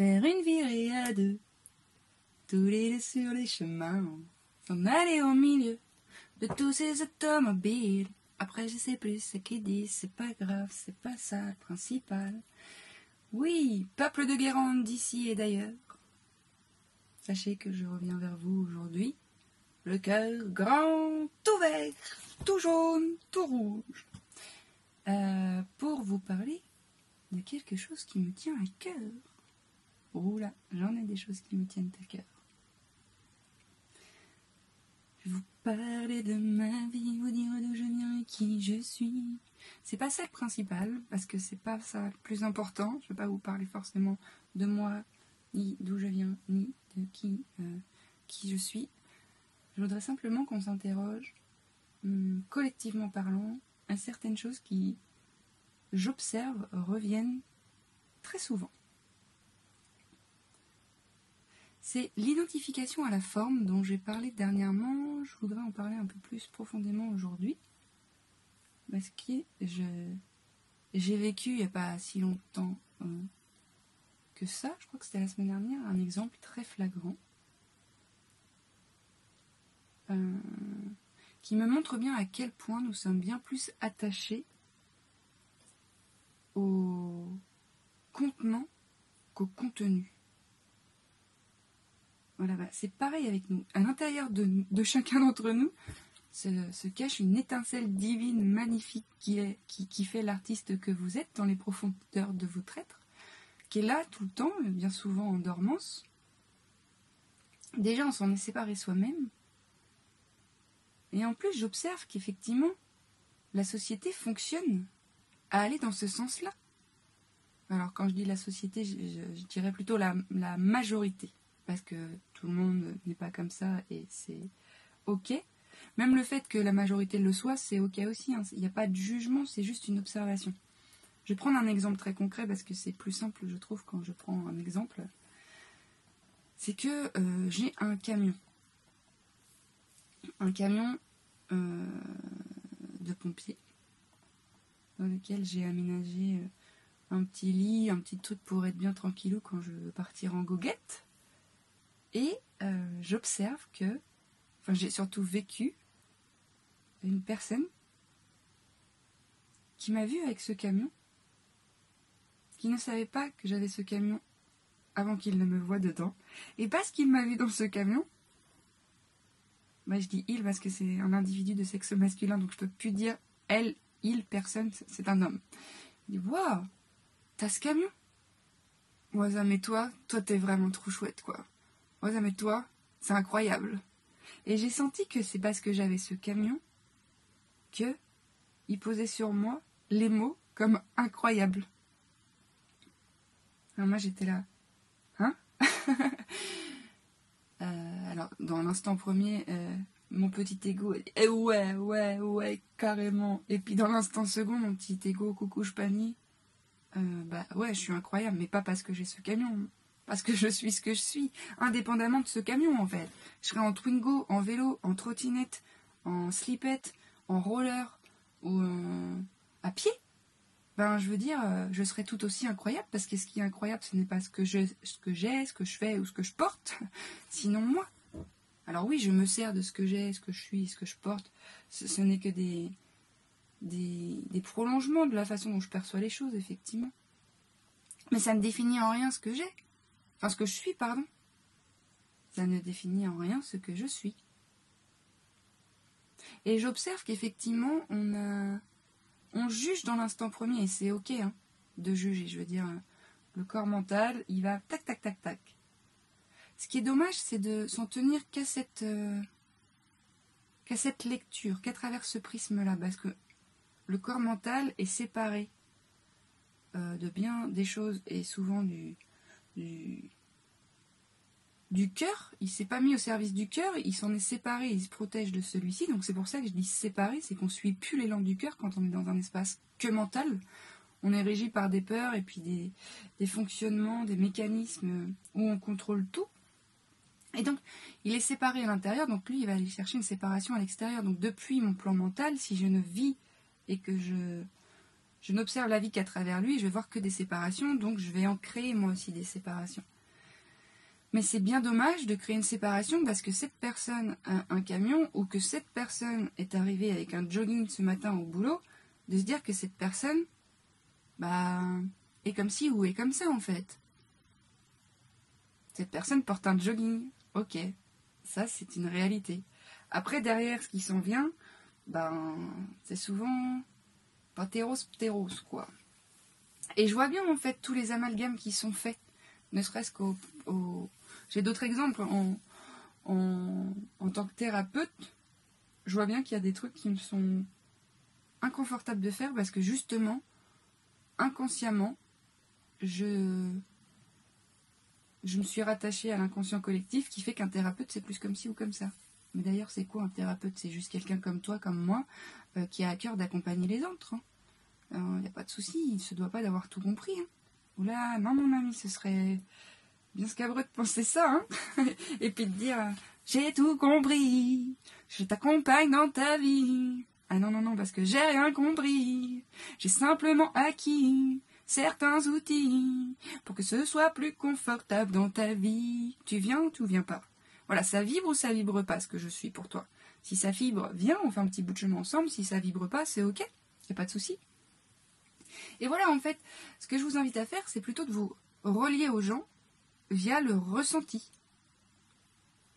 faire une virée à deux, tous les deux sur les chemins, s'en aller au milieu de tous ces automobiles. Après je sais plus ce qu'ils disent, c'est pas grave, c'est pas ça le principal. Oui, peuple de Guérande d'ici et d'ailleurs, sachez que je reviens vers vous aujourd'hui, le cœur grand, tout vert, tout jaune, tout rouge, pour vous parler de quelque chose qui me tient à cœur. Oh là, j'en ai des choses qui me tiennent à cœur. Je vais vous parler de ma vie, vous dire d'où je viens et qui je suis. C'est pas ça le principal, parce que c'est pas ça le plus important. Je vais pas vous parler forcément de moi, ni d'où je viens, ni de qui je suis. Je voudrais simplement qu'on s'interroge, collectivement parlant, à certaines choses qui, j'observe, reviennent très souvent. C'est l'identification à la forme dont j'ai parlé dernièrement. Je voudrais en parler un peu plus profondément aujourd'hui. Parce que j'ai vécu il n'y a pas si longtemps que ça, je crois que c'était la semaine dernière, un exemple très flagrant qui me montre bien à quel point nous sommes bien plus attachés au contenant qu'au contenu. Voilà, c'est pareil avec nous. À l'intérieur de chacun d'entre nous se cache une étincelle divine magnifique qui fait l'artiste que vous êtes dans les profondeurs de votre être, qui est là tout le temps, bien souvent en dormance. Déjà, on s'en est séparé soi-même. Et en plus, j'observe qu'effectivement, la société fonctionne à aller dans ce sens-là. Alors, quand je dis la société, je dirais plutôt la majorité. Parce que tout le monde n'est pas comme ça et c'est ok. Même le fait que la majorité le soit, c'est ok aussi. Il n'y a pas de jugement, c'est juste une observation. Je vais prendre un exemple très concret parce que c'est plus simple, je trouve, quand je prends un exemple. C'est que j'ai un camion. Un camion de pompier dans lequel j'ai aménagé un petit lit, un petit truc pour être bien tranquillou quand je veux partir en goguette. Et j'observe que, j'ai surtout vécu une personne qui m'a vue avec ce camion, qui ne savait pas que j'avais ce camion avant qu'il ne me voie dedans. Et parce qu'il m'a vu dans ce camion, je dis il parce que c'est un individu de sexe masculin, donc je peux plus dire elle, il, personne, c'est un homme. Il dit waouh, t'as ce camion? Ouais, ça, mais toi t'es vraiment trop chouette, quoi. Ouais, ça, mais toi, c'est incroyable. Et j'ai senti que c'est parce que j'avais ce camion que il posait sur moi les mots comme incroyable. Alors moi j'étais là, hein? Alors dans l'instant premier, mon petit ego dit ouais, carrément. Et puis dans l'instant second, mon petit ego, coucou je panie, ouais, je suis incroyable, mais pas parce que j'ai ce camion, parce que je suis ce que je suis, indépendamment de ce camion en fait. Je serais en Twingo, en vélo, en trottinette, en slipette, en roller ou à pied. Je veux dire, je serais tout aussi incroyable, parce que ce qui est incroyable, ce n'est pas ce que j'ai, ce que je fais ou ce que je porte, sinon moi. Alors oui, je me sers de ce que j'ai, ce que je suis, ce que je porte. Ce n'est que des prolongements de la façon dont je perçois les choses, effectivement. Mais ça ne définit en rien ce que j'ai. Enfin, ce que je suis, pardon. Ça ne définit en rien ce que je suis. Et j'observe qu'effectivement, on juge dans l'instant premier, et c'est ok de juger. Je veux dire, le corps mental, il va tac, tac, tac, tac. Ce qui est dommage, c'est de s'en tenir qu'à cette lecture, qu'à travers ce prisme-là, parce que le corps mental est séparé de bien des choses, et souvent du cœur. Il ne s'est pas mis au service du cœur, il s'en est séparé, il se protège de celui-ci. Donc c'est pour ça que je dis séparé, c'est qu'on ne suit plus l'élan du cœur quand on est dans un espace que mental. On est régi par des peurs et puis des fonctionnements, des mécanismes où on contrôle tout. Et donc, il est séparé à l'intérieur, donc lui, il va aller chercher une séparation à l'extérieur. Donc depuis mon plan mental, si je ne vis et que je Je n'observe la vie qu'à travers lui, je vais voir que des séparations, donc je vais en créer moi aussi des séparations. Mais c'est bien dommage de créer une séparation parce que cette personne a un camion ou que cette personne est arrivée avec un jogging ce matin au boulot, de se dire que cette personne est comme ci ou est comme ça en fait. Cette personne porte un jogging, ok, ça c'est une réalité. Après derrière ce qui s'en vient, c'est souvent pas terros quoi. Et je vois bien en fait tous les amalgames qui sont faits, ne serait-ce qu'au... J'ai d'autres exemples. En tant que thérapeute, je vois bien qu'il y a des trucs qui me sont inconfortables de faire parce que justement, inconsciemment, je me suis rattachée à l'inconscient collectif qui fait qu'un thérapeute c'est plus comme ci ou comme ça. Mais d'ailleurs, c'est quoi un thérapeute? C'est juste quelqu'un comme toi, comme moi, qui a à cœur d'accompagner les autres. Il n'y a pas de souci, il ne se doit pas d'avoir tout compris. Oula, non mon ami, ce serait bien scabreux de penser ça, et puis de dire j'ai tout compris, je t'accompagne dans ta vie. Ah non, parce que j'ai rien compris, j'ai simplement acquis certains outils pour que ce soit plus confortable dans ta vie. Tu viens ou tu viens pas? Voilà, ça vibre ou ça vibre pas ce que je suis pour toi. Si ça vibre, viens, on fait un petit bout de chemin ensemble. Si ça vibre pas, c'est ok, y a pas de souci. Et voilà, en fait, ce que je vous invite à faire, c'est plutôt de vous relier aux gens via le ressenti.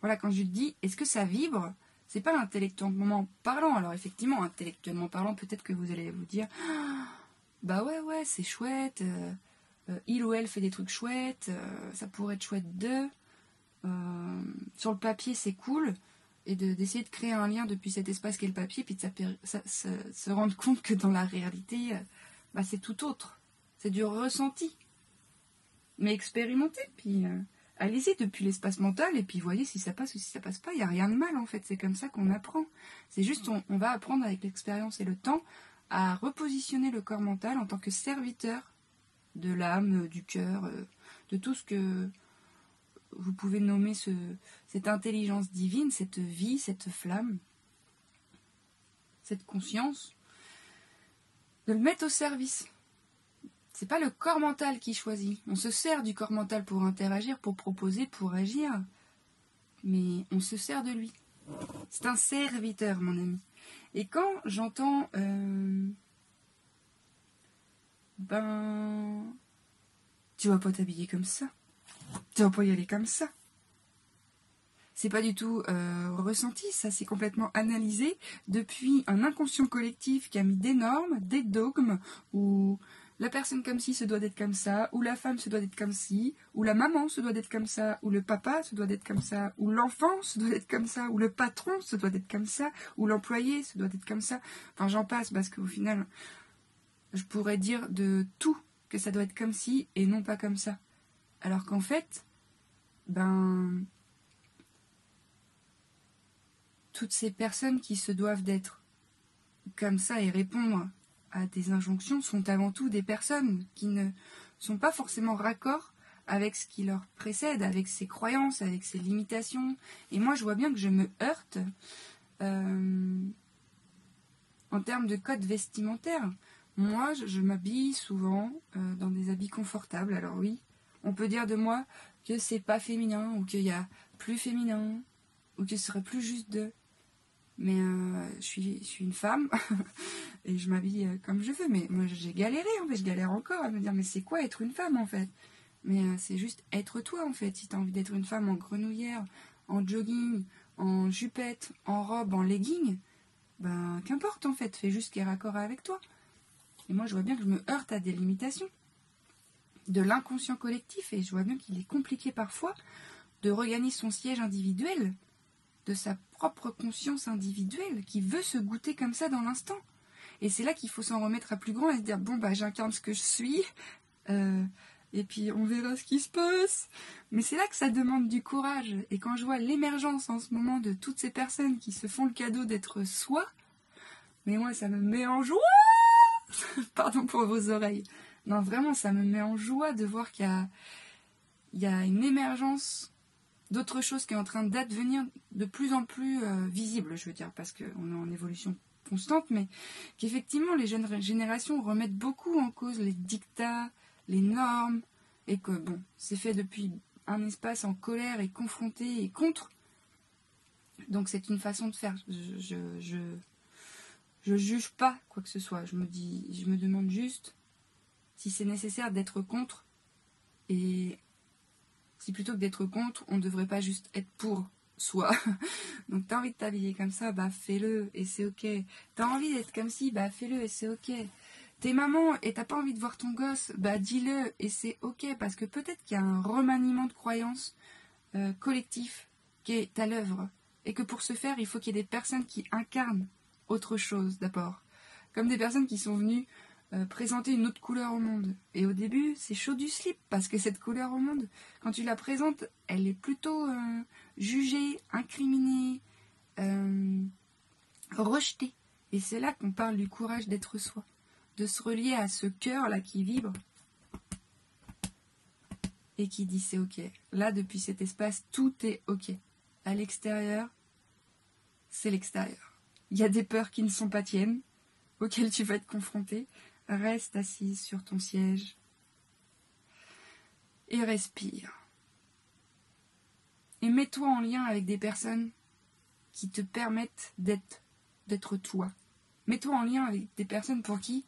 Voilà, quand je te dis, est-ce que ça vibre? C'est pas intellectuellement parlant. Alors effectivement, intellectuellement parlant, peut-être que vous allez vous dire, ouais, c'est chouette, il ou elle fait des trucs chouettes, ça pourrait être chouette d'eux. Sur le papier, c'est cool. Et d'essayer de créer un lien depuis cet espace qu'est le papier, puis de se rendre compte que dans la réalité, c'est tout autre. C'est du ressenti. Mais expérimentez, puis allez-y depuis l'espace mental, et puis voyez si ça passe ou si ça passe pas. Il n'y a rien de mal en fait, c'est comme ça qu'on apprend. C'est juste, on va apprendre avec l'expérience et le temps à repositionner le corps mental en tant que serviteur de l'âme, du cœur, de tout ce que vous pouvez nommer cette intelligence divine, cette vie, cette flamme, cette conscience, de le mettre au service. C'est pas le corps mental qui choisit. On se sert du corps mental pour interagir, pour proposer, pour agir. Mais on se sert de lui. C'est un serviteur, mon ami. Et quand j'entends... tu vas pas t'habiller comme ça. Tu vas pas y aller comme ça. C'est pas du tout ressenti, ça c'est complètement analysé depuis un inconscient collectif qui a mis des normes, des dogmes, où... La personne comme ci se doit d'être comme ça, ou la femme se doit d'être comme ci, ou la maman se doit d'être comme ça, ou le papa se doit d'être comme ça, ou l'enfant se doit d'être comme ça, ou le patron se doit d'être comme ça, ou l'employé se doit d'être comme ça. Enfin, j'en passe parce qu'au final, je pourrais dire de tout que ça doit être comme ci et non pas comme ça. Alors qu'en fait, toutes ces personnes qui se doivent d'être comme ça et répondre à des injonctions sont avant tout des personnes qui ne sont pas forcément raccord avec ce qui leur précède, avec ses croyances, avec ses limitations. Et moi, je vois bien que je me heurte en termes de code vestimentaire. Moi, je m'habille souvent dans des habits confortables. Alors oui, on peut dire de moi que c'est pas féminin, ou qu'il y a plus féminin, ou que ce serait plus juste de... Mais je suis une femme et je m'habille comme je veux. Mais moi j'ai galéré, en fait, je galère encore à me dire mais c'est quoi être une femme en fait? Mais c'est juste être toi en fait. Si t'as envie d'être une femme en grenouillère, en jogging, en jupette, en robe, en legging, qu'importe en fait, fais juste ce qui est raccord avec toi. Et moi je vois bien que je me heurte à des limitations de l'inconscient collectif et je vois bien qu'il est compliqué parfois de regagner son siège individuel, de sa propre conscience individuelle qui veut se goûter comme ça dans l'instant. Et c'est là qu'il faut s'en remettre à plus grand et se dire j'incarne ce que je suis et puis on verra ce qui se passe. Mais c'est là que ça demande du courage. Et quand je vois l'émergence en ce moment de toutes ces personnes qui se font le cadeau d'être soi, mais moi ça me met en joie. Pardon pour vos oreilles. Non, vraiment ça me met en joie de voir qu'il y a une émergence d'autre chose qui est en train d'advenir de plus en plus visible, je veux dire, parce qu'on est en évolution constante, mais qu'effectivement les jeunes générations remettent beaucoup en cause les dictats, les normes, et que bon, c'est fait depuis un espace en colère et confronté et contre. Donc c'est une façon de faire. Je juge pas quoi que ce soit. Je me demande juste si c'est nécessaire d'être contre, et si plutôt que d'être contre, on ne devrait pas juste être pour soi. Donc t'as envie de t'habiller comme ça, bah fais-le et c'est ok. T'as envie d'être comme ci, bah fais-le et c'est ok. T'es maman et t'as pas envie de voir ton gosse, bah dis-le et c'est ok, parce que peut-être qu'il y a un remaniement de croyances collectif qui est à l'œuvre, et que pour ce faire, il faut qu'il y ait des personnes qui incarnent autre chose d'abord, comme des personnes qui sont venues présenter une autre couleur au monde. Et au début, c'est chaud du slip, parce que cette couleur au monde, quand tu la présentes, elle est plutôt jugée, incriminée, rejetée. Et c'est là qu'on parle du courage d'être soi, de se relier à ce cœur-là qui vibre et qui dit c'est ok. Là, depuis cet espace, tout est ok. À l'extérieur, c'est l'extérieur. Il y a des peurs qui ne sont pas tiennes, auxquelles tu vas être confronté. Reste assise sur ton siège et respire. Et mets-toi en lien avec des personnes qui te permettent d'être toi. Mets-toi en lien avec des personnes pour qui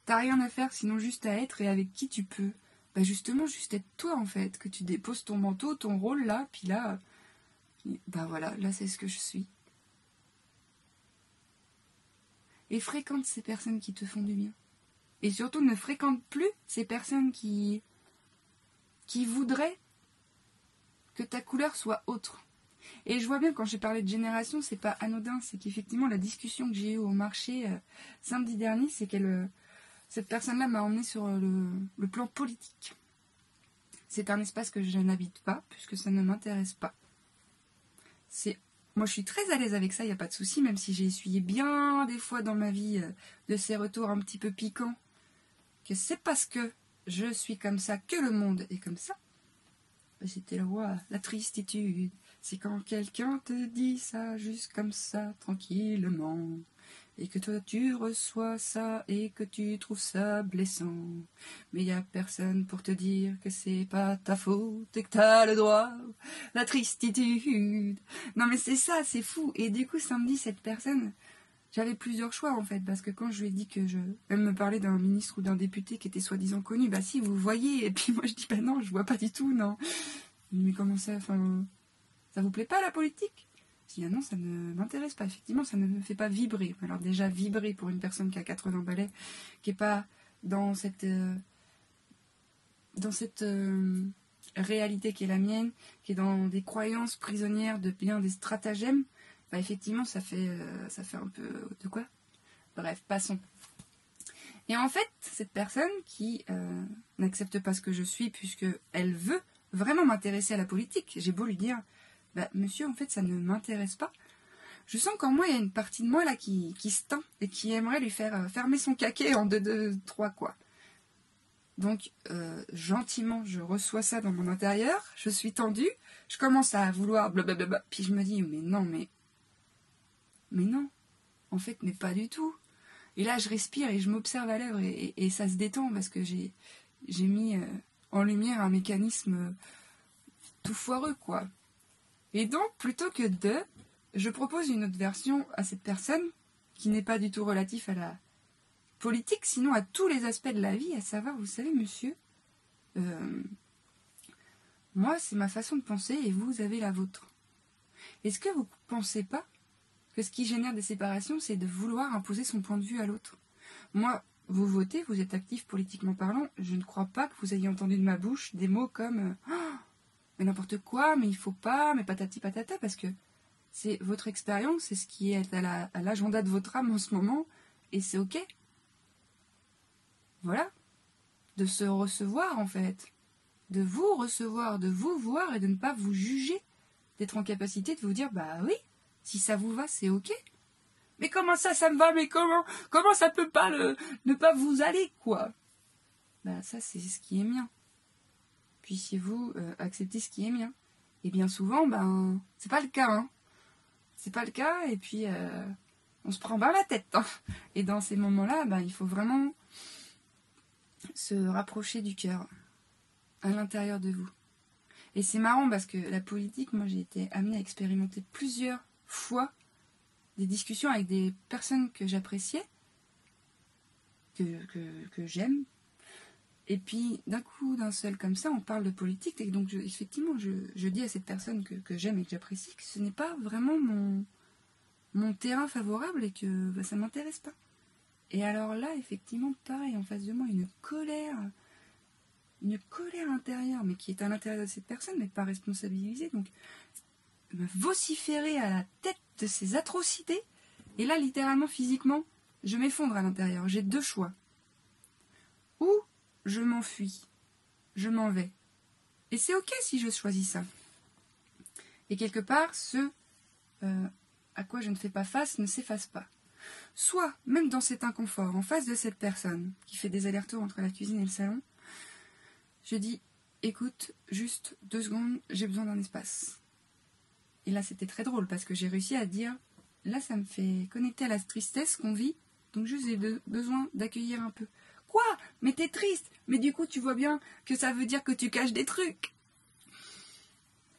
t'as rien à faire sinon juste à être, et avec qui tu peux justement juste être toi en fait, que tu déposes ton manteau, ton rôle là, puis là, voilà, là c'est ce que je suis. Et fréquente ces personnes qui te font du bien. Et surtout ne fréquente plus ces personnes qui voudraient que ta couleur soit autre. Et je vois bien, quand j'ai parlé de génération, c'est pas anodin, c'est qu'effectivement la discussion que j'ai eue au marché samedi dernier, c'est qu'elle cette personne-là m'a emmenée sur le plan politique. C'est un espace que je n'habite pas, puisque ça ne m'intéresse pas. Moi, je suis très à l'aise avec ça, il n'y a pas de souci, même si j'ai essuyé bien des fois dans ma vie de ces retours un petit peu piquants, que c'est parce que je suis comme ça que le monde est comme ça. C'était la tristitude. C'est quand quelqu'un te dit ça juste comme ça, tranquillement, et que toi tu reçois ça et que tu trouves ça blessant. Mais y a personne pour te dire que c'est pas ta faute et que t'as le droit. La tristitude. Non mais c'est ça, c'est fou. Et du coup samedi, cette personne, j'avais plusieurs choix en fait, parce que quand je lui ai dit que elle me parlait d'un ministre ou d'un député qui était soi-disant connu, bah si, vous voyez, et puis moi je dis bah non, je vois pas du tout, non. Mais comment ça, ça vous plaît pas la politique? Je dis ah non, ça ne m'intéresse pas, effectivement, ça ne me fait pas vibrer. Alors déjà, vibrer pour une personne qui a 80 balais, qui est pas dans cette réalité qui est la mienne, qui est dans des croyances prisonnières de bien des stratagèmes, effectivement, ça fait un peu de quoi? Bref, passons. Et en fait, cette personne qui n'accepte pas ce que je suis, puisque elle veut vraiment m'intéresser à la politique, j'ai beau lui dire monsieur, en fait, ça ne m'intéresse pas. Je sens qu'en moi, il y a une partie de moi là qui se tend et qui aimerait lui faire fermer son caquet en 2, 3, quoi. Donc, gentiment, je reçois ça dans mon intérieur, je suis tendue, je commence à vouloir blablabla, puis je me dis, mais non, en fait, mais pas du tout. Et là, je respire et je m'observe à l'œuvre et ça se détend parce que j'ai mis en lumière un mécanisme tout foireux, quoi. Et donc, plutôt que je propose une autre version à cette personne qui n'est pas du tout relative à la politique, sinon à tous les aspects de la vie, à savoir, vous savez, monsieur, moi, c'est ma façon de penser et vous avez la vôtre. Est-ce que vous ne pensez pas que ce qui génère des séparations, c'est de vouloir imposer son point de vue à l'autre? Moi, vous votez, vous êtes actif politiquement parlant, je ne crois pas que vous ayez entendu de ma bouche des mots comme mais n'importe quoi, mais il faut pas, mais patati patata, parce que c'est votre expérience, c'est ce qui est à l'agenda de votre âme en ce moment, et c'est ok. Voilà. De se recevoir, en fait. De vous recevoir, de vous voir et de ne pas vous juger. D'être en capacité de vous dire, oui, si ça vous va, c'est ok. Mais comment ça me va, mais comment ça peut pas ne pas vous aller, quoi? Ça, c'est ce qui est mien. Puissiez-vous accepter ce qui est mien. Et bien souvent, c'est pas le cas, hein. C'est pas le cas, et puis on se prend bien la tête. Hein. Et dans ces moments-là, il faut vraiment se rapprocher du cœur, à l'intérieur de vous. Et c'est marrant parce que la politique, moi j'ai été amenée à expérimenter plusieurs fois des discussions avec des personnes que j'appréciais, que j'aime. Et puis d'un coup, d'un seul comme ça, on parle de politique. Et donc effectivement, je dis à cette personne que j'aime et que j'apprécie que ce n'est pas vraiment mon terrain favorable et que ça ne m'intéresse pas. Et alors là, effectivement, pareil, en face de moi, une colère intérieure, mais qui est à l'intérieur de cette personne, mais pas responsabilisée. Donc, me vociférer à la tête de ces atrocités. Et là, littéralement, physiquement, je m'effondre à l'intérieur. J'ai deux choix. Ou je m'enfuis, je m'en vais. Et c'est ok si je choisis ça. Et quelque part, ce à quoi je ne fais pas face ne s'efface pas. Soit, même dans cet inconfort, en face de cette personne qui fait des allers-retours entre la cuisine et le salon, je dis, écoute, juste 2 secondes, j'ai besoin d'un espace. Et là, c'était très drôle parce que j'ai réussi à dire, là, ça me fait connecter à la tristesse qu'on vit, donc juste j'ai besoin d'accueillir un peu. Quoi? Mais t'es triste? Mais du coup, tu vois bien que ça veut dire que tu caches des trucs.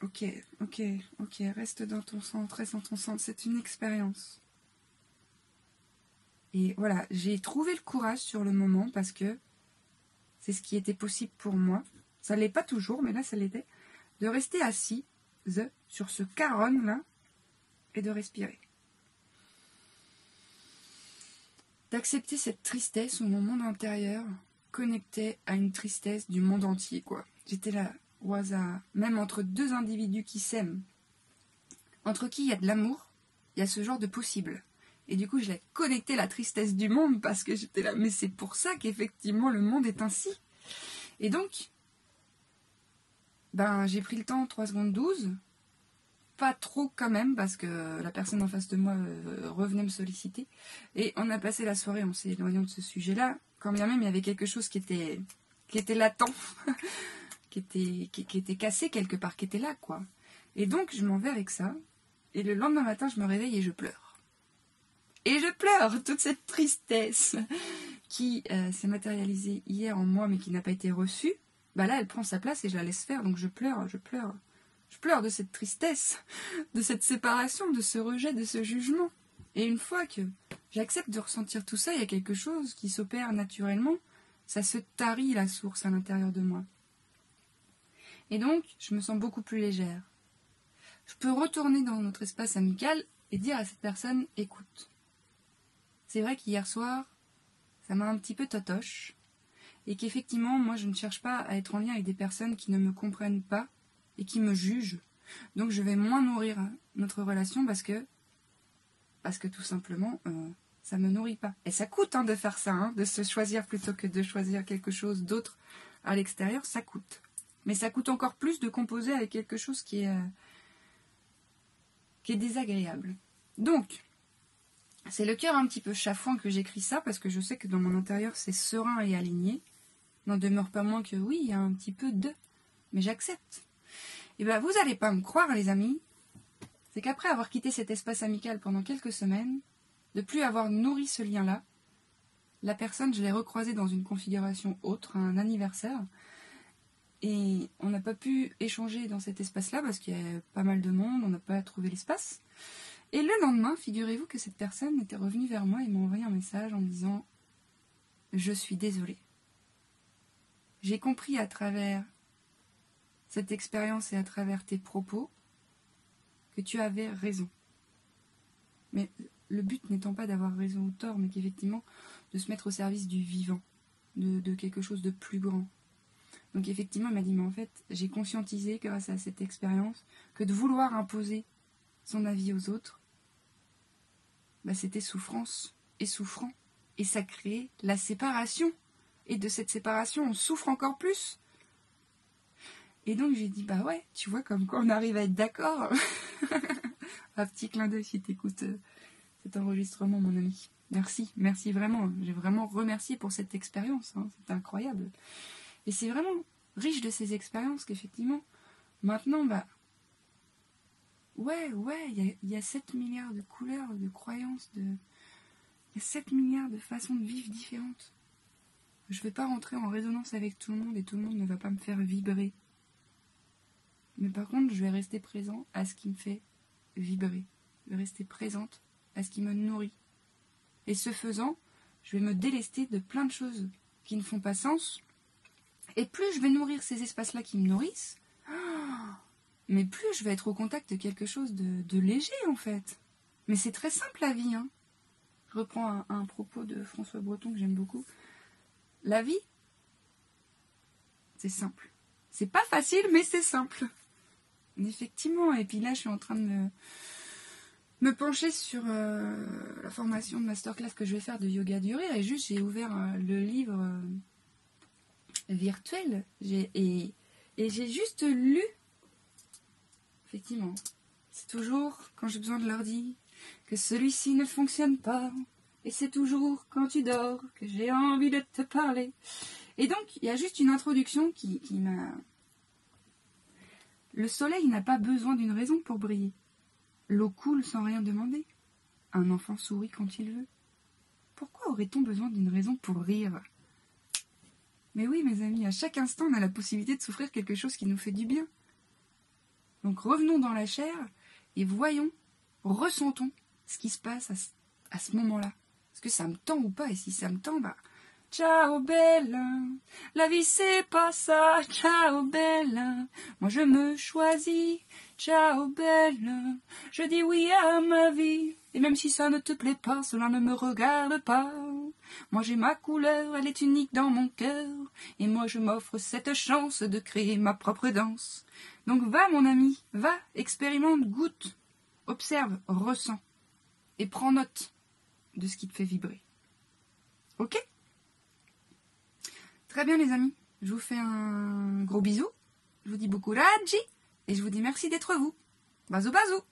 Ok, reste dans ton centre, c'est une expérience. Et voilà, j'ai trouvé le courage sur le moment parce que c'est ce qui était possible pour moi. Ça ne l'est pas toujours, mais là ça l'était. De rester assise sur ce caronne là et de respirer. D'accepter cette tristesse où mon monde intérieur connectait à une tristesse du monde entier, quoi. J'étais là, au hasard, même entre deux individus qui s'aiment, entre qui il y a de l'amour, il y a ce genre de possible. Et du coup, je l'ai connecté la tristesse du monde parce que j'étais là, mais c'est pour ça qu'effectivement le monde est ainsi. Et donc, j'ai pris le temps, 3 secondes 12, pas trop quand même, parce que la personne en face de moi revenait me solliciter. Et on a passé la soirée en s'éloignant de ce sujet-là, quand bien même il y avait quelque chose qui était latent, qui était cassé quelque part, qui était là, quoi. Et donc, je m'en vais avec ça, et le lendemain matin, je me réveille et je pleure. Et je pleure toute cette tristesse qui s'est matérialisée hier en moi, mais qui n'a pas été reçue. Là, elle prend sa place et je la laisse faire, donc je pleure. Je pleure de cette tristesse, de cette séparation, de ce rejet, de ce jugement. Et une fois que j'accepte de ressentir tout ça, il y a quelque chose qui s'opère naturellement. Ça se tarit la source à l'intérieur de moi. Et donc, je me sens beaucoup plus légère. Je peux retourner dans notre espace amical et dire à cette personne, écoute, c'est vrai qu'hier soir, ça m'a un petit peu totoche, et qu'effectivement, moi, je ne cherche pas à être en lien avec des personnes qui ne me comprennent pas et qui me jugent. Donc, je vais moins nourrir notre relation parce que tout simplement, ça me nourrit pas. Et ça coûte de faire ça, de se choisir plutôt que de choisir quelque chose d'autre à l'extérieur, ça coûte. Mais ça coûte encore plus de composer avec quelque chose qui est désagréable. Donc, c'est le cœur un petit peu chafouin que j'écris ça, parce que je sais que dans mon intérieur, c'est serein et aligné. N'en demeure pas moins que oui, il y a un petit peu de... Mais j'accepte. Et vous n'allez pas me croire, les amis, c'est qu'après avoir quitté cet espace amical pendant quelques semaines, de plus avoir nourri ce lien-là, la personne, je l'ai recroisée dans une configuration autre, un anniversaire, et on n'a pas pu échanger dans cet espace-là, parce qu'il y a pas mal de monde, on n'a pas trouvé l'espace. Et le lendemain, figurez-vous que cette personne était revenue vers moi et m'a envoyé un message en me disant « Je suis désolée. J'ai compris à travers cette expérience et à travers tes propos que tu avais raison. Mais le but n'étant pas d'avoir raison ou tort, mais qu'effectivement de se mettre au service du vivant, de quelque chose de plus grand. Donc effectivement, il m'a dit « Mais en fait, j'ai conscientisé grâce à cette expérience que de vouloir imposer son avis aux autres, c'était souffrance et souffrant. Et ça crée la séparation. Et de cette séparation, on souffre encore plus. » Et donc j'ai dit, ouais, tu vois, comme quoi on arrive à être d'accord. Un petit clin d'œil si t'écoutes cet enregistrement, mon ami. Merci vraiment. J'ai vraiment remercié pour cette expérience. C'était incroyable. Et c'est vraiment riche de ces expériences qu'effectivement, maintenant, ouais, il y a 7 milliards de couleurs, de croyances, Il y a 7 milliards de façons de vivre différentes. Je ne vais pas rentrer en résonance avec tout le monde et tout le monde ne va pas me faire vibrer. Mais par contre, je vais rester présent à ce qui me fait vibrer. Je vais rester présente à ce qui me nourrit. Et ce faisant, je vais me délester de plein de choses qui ne font pas sens. Et plus je vais nourrir ces espaces-là qui me nourrissent, mais plus je vais être au contact de quelque chose de léger en fait. Mais c'est très simple la vie. Hein. Je reprends un propos de François Breton que j'aime beaucoup. La vie, c'est simple. C'est pas facile, mais c'est simple. Effectivement, et puis là je suis en train de me pencher sur la formation de masterclass que je vais faire de yoga du rire, et juste j'ai ouvert le livre virtuel et j'ai juste lu. Effectivement, c'est toujours quand j'ai besoin de l'ordi que celui-ci ne fonctionne pas, et c'est toujours quand tu dors que j'ai envie de te parler. Et donc il y a juste une introduction qui m'a... Le soleil n'a pas besoin d'une raison pour briller. L'eau coule sans rien demander. Un enfant sourit quand il veut. Pourquoi aurait-on besoin d'une raison pour rire? Mais oui, mes amis, à chaque instant, on a la possibilité de souffrir quelque chose qui nous fait du bien. Donc revenons dans la chair et voyons, ressentons ce qui se passe à ce moment-là. Est-ce que ça me tend ou pas? Et si ça me tend, bah... Ciao belle, la vie c'est pas ça, ciao belle, moi je me choisis, ciao belle, je dis oui à ma vie, et même si ça ne te plaît pas, cela ne me regarde pas, moi j'ai ma couleur, elle est unique dans mon cœur, et moi je m'offre cette chance de créer ma propre danse. Donc va mon ami, va, expérimente, goûte, observe, ressens, et prends note de ce qui te fait vibrer. Ok ? Très bien les amis, je vous fais un gros bisou, je vous dis beaucoup Raji, et je vous dis merci d'être vous. Bazou bazou.